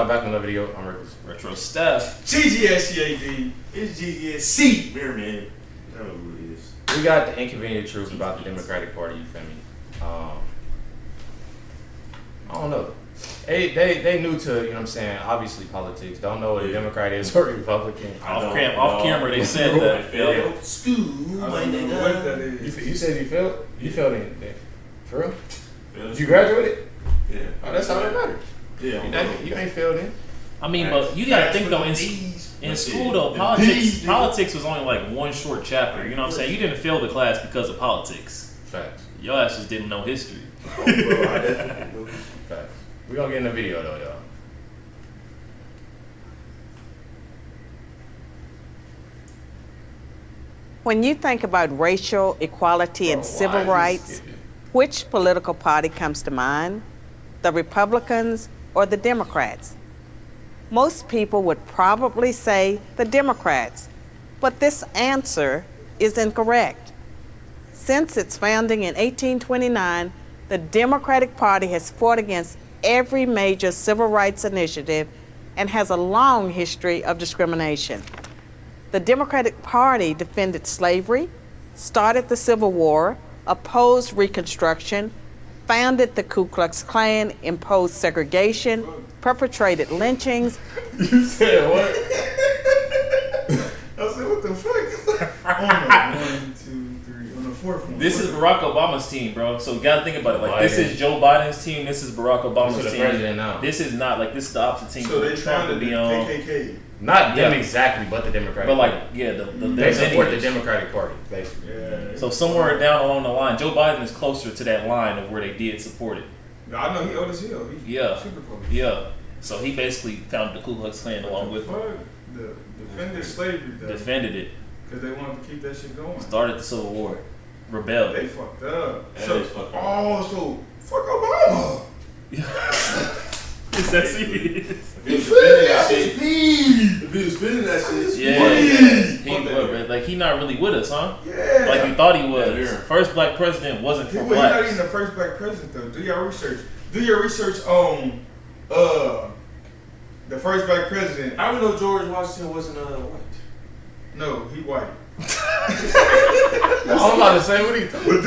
back on the video. I'm Recklezz. Retro Steph. GGSCAD. It's GGSC. Bear man. I don't know who it is. We got the inconvenient truth about the Democratic Party. You feel me? I don't know. They new to, you know what I'm saying, obviously politics. Don't know what a Democrat is or a Republican. Off camera they said that. Failed school, my nigga. What that is. You said you failed? You failed anything? For real? Failed. You graduated? Yeah. Oh, that's all that matters. Yeah. You ain't failed in. I mean, but you gotta think though, in school though, politics was only like one short chapter. You know what I'm saying? You didn't fail the class because of politics. Facts. Your ass just didn't know history. Oh, bro, I definitely know. Facts. We're gonna get in the video though, y'all. When you think about racial equality and civil rights, which political party comes to mind? The Republicans or the Democrats? Most people would probably say the Democrats, but this answer is incorrect. Since its founding in 1829, the Democratic Party has fought against every major civil rights initiative and has a long history of discrimination. The Democratic Party defended slavery, started the Civil War, opposed Reconstruction, founded the Ku Klux Klan, imposed segregation, perpetrated lynchings. You said what? I said, what the fuck? On the 1, 2, 3, on the fourth one. This is Barack Obama's team, bro. So you gotta think about it. Like this is Joe Biden's team. This is Barack Obama's This is the team. president now. This is not like this is the opposite team. So they trying to be be on. KKK. Not them exactly, but the Democratic But like, Party. yeah, They support the Democratic Party, basically. Yeah. So somewhere down along the line, Joe Biden is closer to that line of where they did support it. I know he old as hell. Yeah. Super close. Yeah. So he basically founded the Ku Klux Klan along with him. The defended slavery though. Defended it. Because they wanted to keep that shit going. Started the Civil War. Rebelled. They fucked up. Yeah, So, they fucked up. so fuck Obama. Is that serious? If he was defending that shit, if he was defending that shit, Yeah. Like he not really with us, huh? Yeah. Like we thought he was. Yeah. First black president wasn't for He's not blacks. even the first black president though. Do your research. Do your research on the first black president. I don't know George Washington wasn't white. No, he white. I'm about to say what he But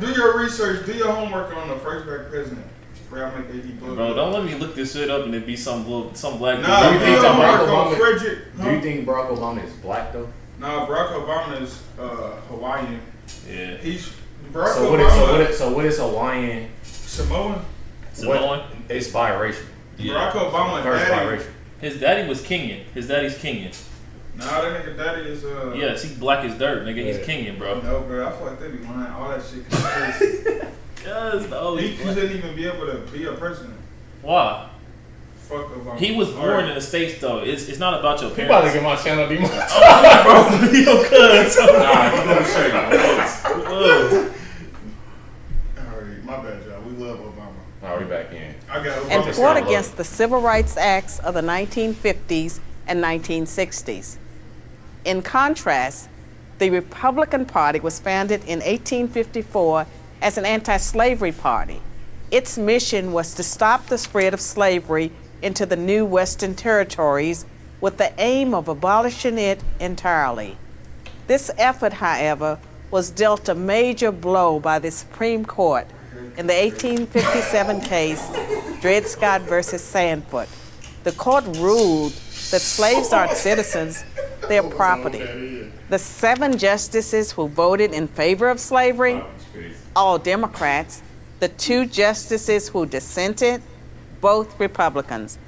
do your research, do your homework on the first black president. Before I make AD bug. Bro, don't let me look this shit up and it be some black dude. Nah, Do you do think your Barack homework on Obama- Frederick. Do you think Barack Obama is black though? Nah, Barack Obama is Hawaiian. Yeah. He's Barack So Obama. what is Hawaiian? Samoan. Samoan. It's biracial. Barack Obama First daddy. biracial. His daddy was Kenyan. His daddy's Kenyan. Nah, that nigga daddy is Yes, he's black as dirt, nigga. He's Yeah. Kenyan, bro. No, bro, I feel like they be lying. All that shit conspiracy. Cause no, He he's black. shouldn't even be able to be a president. Why? Fuck Obama. He was born in the States though. It's not about your You about to parents. get my channel be more. Bro, yo, cuz. Nah, he gonna show you. Whoa. Alright, my bad, y'all. We love Obama. Oh, we back in. I got Obama. And Just fought kinda against the Civil Rights Acts of the 1950s and 1960s. In contrast, the Republican Party was founded in 1854 as an anti-slavery party. Its mission was to stop the spread of slavery into the new Western territories with the aim of abolishing it entirely. This effort, however, was dealt a major blow by the Supreme Court in the 1857 case, Dred Scott versus Sandford. The court ruled that slaves aren't citizens, they're property. The 7 justices who voted in favor of slavery, all Democrats. The 2 justices who dissented, both Republicans.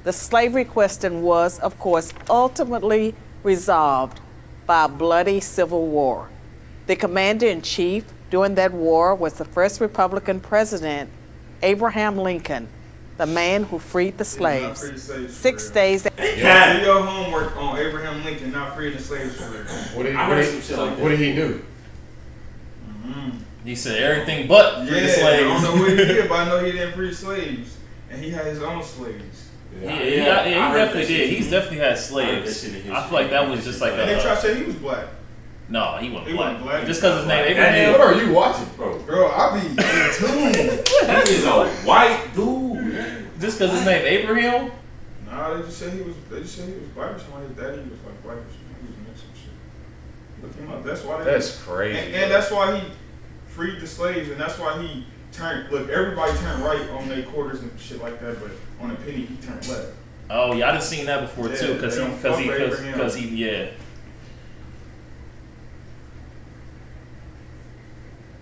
The slavery question was, of course, ultimately resolved by a bloody civil war. The commander-in-chief during that war was the first Republican president, Abraham Lincoln, the man who freed the slaves. 6 days. Do your homework on Abraham Lincoln not freeing the slaves for real. What did he do? He said everything but free the I slaves. don't know what he did, but I know he didn't free slaves. And he had his own slaves. Yeah, he definitely did. He's definitely had slaves. I feel like that was just like And they tried a. to say he was black. No, he wasn't He wasn't black. black. Just because his name What Abraham. are you watching, bro? Bro, I be in tune. He is a white dude. Just because his name Abraham. Nah, Nah, they just said he was black or something. His daddy was like black or something. He was mixed some shit. Look him up. That's why. That's crazy. And that's why he freed the slaves, and that's why he turned. Look, everybody turned right on their quarters and shit like that, but on a penny he turned left. Oh yeah, I done seen that before too. Because he yeah.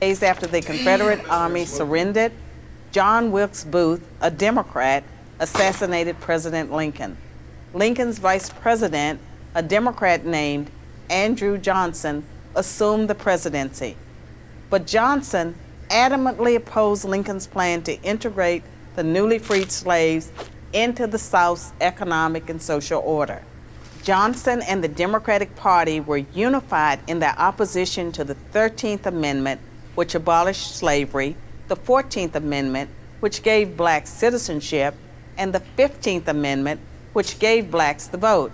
Days after the Confederate Army surrendered, John Wilkes Booth, a Democrat, assassinated President Lincoln. Lincoln's vice president, a Democrat named Andrew Johnson, assumed the presidency. But Johnson adamantly opposed Lincoln's plan to integrate the newly freed slaves into the South's economic and social order. Johnson and the Democratic Party were unified in their opposition to the 13th Amendment, which abolished slavery, the 14th Amendment, which gave blacks citizenship, and the 15th Amendment, which gave blacks the vote.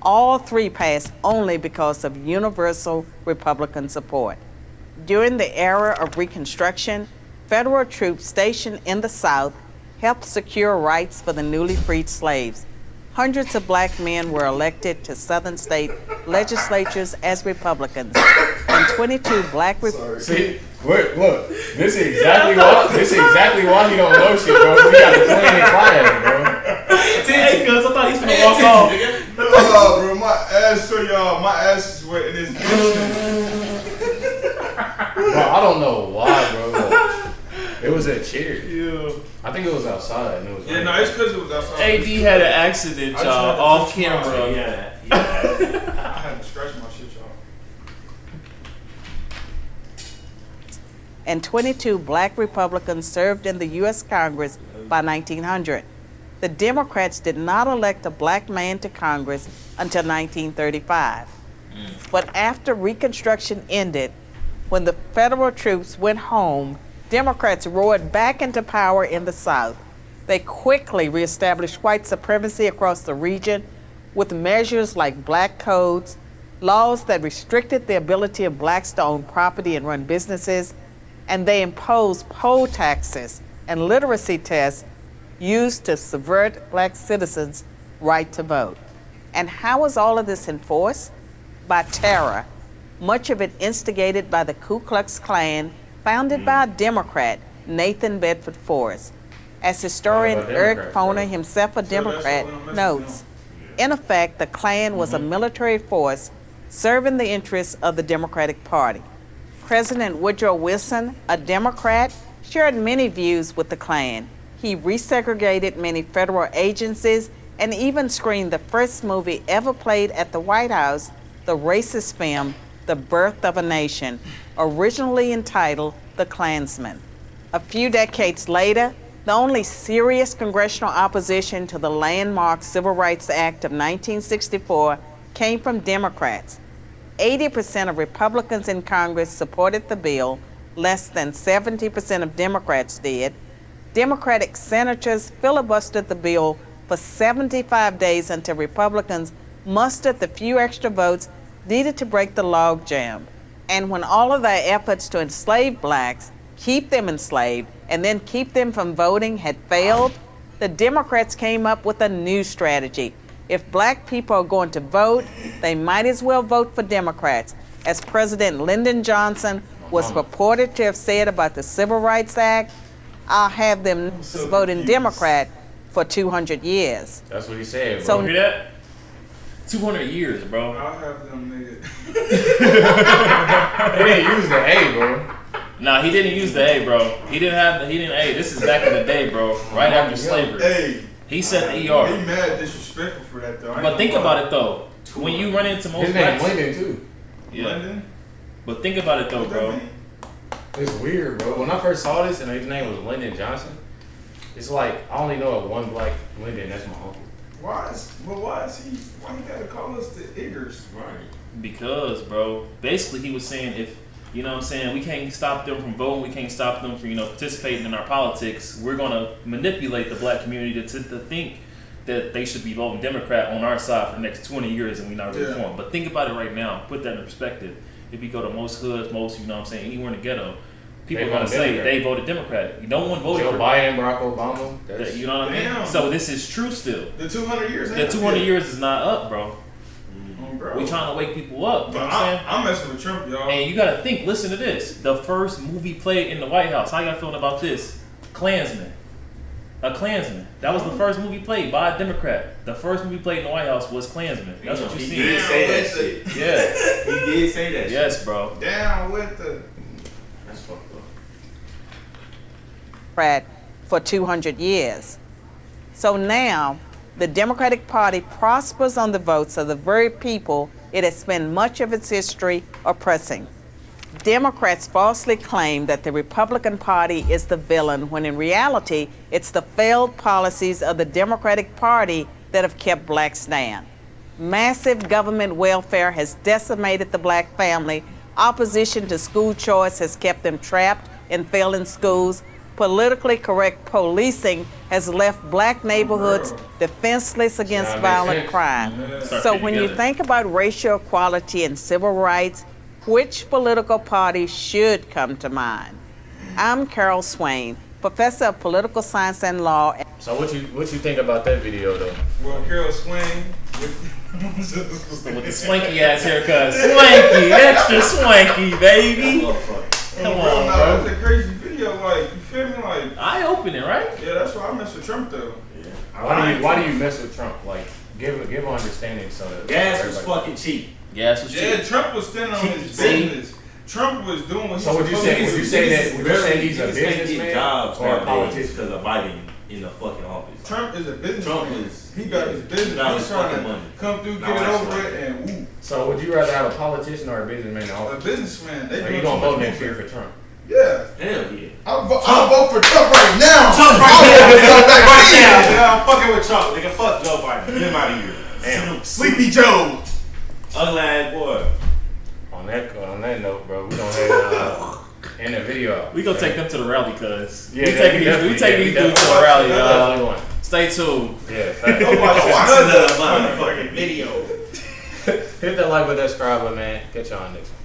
All three passed only because of universal Republican support. During the era of Reconstruction, federal troops stationed in the South helped secure rights for the newly freed slaves. Hundreds of black men were elected to Southern state legislatures as Republicans, and 22 black See, look, this is exactly why he don't know shit, bro. We got a plan in class, bro. Hey, cuz I thought he was gonna walk off. Oh, bro, my ass, so y'all, my ass is wet in this bitch. Bro, I don't know why, bro. Like, it was at Cheers. Yeah. I think it was outside. And it was Yeah, no, it's because it was outside. AD had an accident, I just y'all, had to off touch my- camera. yeah. I had to scratch my shit, y'all. and 22 black Republicans served in the U.S. Congress by 1900. The Democrats did not elect a black man to Congress until 1935. But after Reconstruction ended, when the federal troops went home, Democrats roared back into power in the South. They quickly reestablished white supremacy across the region with measures like black codes, laws that restricted the ability of blacks to own property and run businesses, and they imposed poll taxes and literacy tests used to subvert black citizens' right to vote. And how was all of this enforced? By terror, much of it instigated by the Ku Klux Klan, founded by a Democrat, Nathan Bedford Forrest. As historian Eric Foner, himself a Democrat, notes, in effect, the Klan was a military force serving the interests of the Democratic Party. President Woodrow Wilson, a Democrat, shared many views with the Klan. He resegregated many federal agencies and even screened the first movie ever played at the White House, the racist film, The Birth of a Nation, originally entitled The Klansman. A few decades later, the only serious congressional opposition to the landmark Civil Rights Act of 1964 came from Democrats. 80% of Republicans in Congress supported the bill, less than 70% of Democrats did. Democratic senators filibustered the bill for 75 days until Republicans mustered the few extra votes needed to break the logjam. And when all of their efforts to enslave blacks, keep them enslaved, and then keep them from voting had failed, the Democrats came up with a new strategy. If black people are going to vote, they might as well vote for Democrats. As President Lyndon Johnson was purported to have said about the Civil Rights Act, I'll have them voting Democrat for 200 years. That's what he said, bro. So- You hear that? 200 years, bro. I'll have them niggas. He didn't use the A, bro. Nah, he didn't use the A, bro. He didn't. Hey, this is back in the day, bro. Right after slavery. Hey. He set the He ER. mad disrespectful for that, though. But think about it, though. When you run into most His name blacks... Lyndon, too. Yeah. London? But think about it, though, What that bro. mean? It's weird, bro. When I first saw this and his name was Lyndon Johnson, it's like I only know of one black Lyndon. That's my uncle. Why he gotta call us the Iggers? Right. Because, bro, basically he was saying if, you know what I'm saying, we can't stop them from voting, we can't stop them from, participating in our politics, we're going to manipulate the black community to think that they should be voting Democrat on our side for the next 20 years and we not really for them. But think about it right now, put that in perspective. If you go to most hoods, anywhere in the ghetto, people They are gonna voted say Democrat. they voted Democrat. No one voted Joe for Biden, Barack Obama. That's, You know what I mean? Damn. So this is true still. The 200 years. The 200 years is not up, bro. Bro. We trying to wake people up. You know But what I'm saying? I'm messing with Trump, y'all. And you gotta think, listen to this. The first movie played in the White House. How y'all feeling about this? Klansman. A Klansman. That was the first movie played by a Democrat. The first movie played in the White House was Klansman. That's what you He see. did say that shit. Yeah. He did say that shit. Yes, bro. Down with the. That's fucked up. Democrat for 200 years. So now, the Democratic Party prospers on the votes of the very people it has spent much of its history oppressing. Democrats falsely claim that the Republican Party is the villain, when in reality, it's the failed policies of the Democratic Party that have kept blacks down. Massive government welfare has decimated the black family. Opposition to school choice has kept them trapped in failing schools. Politically correct policing has left black neighborhoods defenseless against violent crime. So when you think about racial equality and civil rights, which political party should come to mind? I'm Carol Swain, professor of political science and law. so what you think about that video though? Well, Carol Swain. With the swanky ass haircut. Swanky, extra swanky, baby. Come on, bro. That's a crazy video. Like, you feel me? Like, Eye-opening, right? yeah, that's why I mess with Trump though. Why do you mess with Trump? Like, give an understanding so that Gas was everybody- fucking cheap. Gas was Yeah, cheap. Trump was standing on his See? business. Trump was doing what he So would you supposed say to would do. you say that would you say he's a Niggas can't get businessman jobs or a nowadays politician? because of Biden in the fucking office. Trump is a businessman. Trump is- He got his business. got He's his trying fucking to money. come through, Now get it that's over right. it, and woo. So would you rather have a politician or a businessman in A office? businessman. They Like, doing you gonna too much vote next year movement. for Trump? Yeah. Hell yeah. I'll vote for Trump right now. Trump I'll vote for Trump right right now. now. Nigga, I'm fucking with Trump. Nigga, fuck Joe Biden. Get him out of here. Damn. Sleepy Joe. Ugly ass boy. On that note, bro, we gonna end the video out. We gonna take them to the rally, cuz. Yeah, we taking these dudes to the rally, y'all. Definitely one. Stay tuned. Yeah. Nobody watch Watch that the motherfucking video. Hit that like button, that subscribe button, man. Catch y'all on next one.